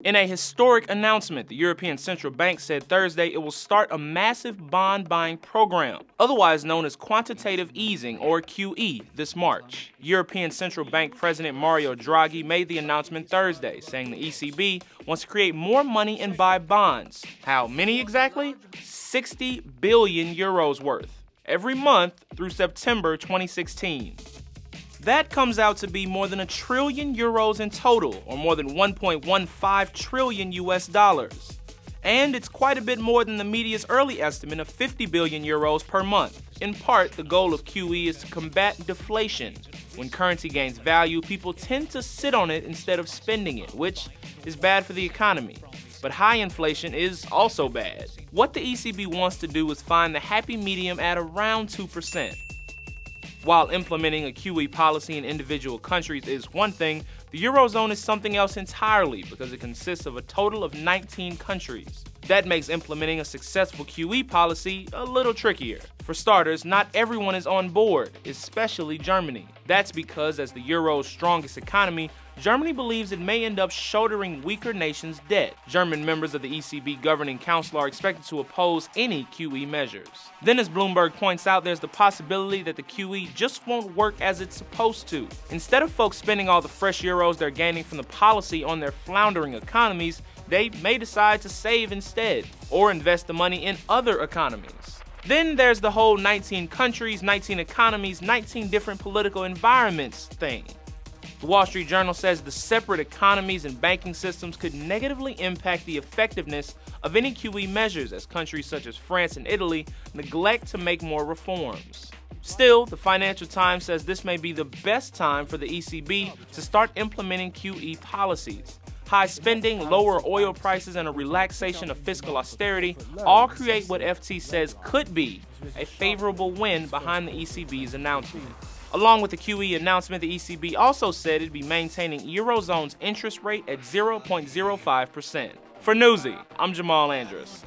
In a historic announcement, the European Central Bank said Thursday it will start a massive bond buying program, otherwise known as quantitative easing or QE, this March. European Central Bank President Mario Draghi made the announcement Thursday, saying the ECB wants to create more money and buy bonds. How many exactly? 60 billion euros worth, every month through September 2016. That comes out to be more than €1 trillion in total, or more than 1.15 trillion US dollars. And it's quite a bit more than the media's early estimate of 50 billion euros per month. In part, the goal of QE is to combat deflation. When currency gains value, people tend to sit on it instead of spending it, which is bad for the economy. But high inflation is also bad. What the ECB wants to do is find the happy medium at around 2%. While implementing a QE policy in individual countries is one thing, the Eurozone is something else entirely because it consists of a total of 19 countries. That makes implementing a successful QE policy a little trickier. For starters, not everyone is on board, especially Germany. That's because, as the Euro's strongest economy, Germany believes it may end up shouldering weaker nations' debt. German members of the ECB Governing Council are expected to oppose any QE measures. Then, as Bloomberg points out, there's the possibility that the QE just won't work as it's supposed to. Instead of folks spending all the fresh euros they're gaining from the policy on their floundering economies, they may decide to save instead, or invest the money in other economies. Then there's the whole 19 countries, 19 economies, 19 different political environments thing. The Wall Street Journal says the separate economies and banking systems could negatively impact the effectiveness of any QE measures as countries such as France and Italy neglect to make more reforms. Still, the Financial Times says this may be the best time for the ECB to start implementing QE policies. High spending, lower oil prices, and a relaxation of fiscal austerity all create what FT says could be a favorable win behind the ECB's announcement. Along with the QE announcement, the ECB also said it'd be maintaining Eurozone's interest rate at 0.05%. For Newsy, I'm Jamal Andrus.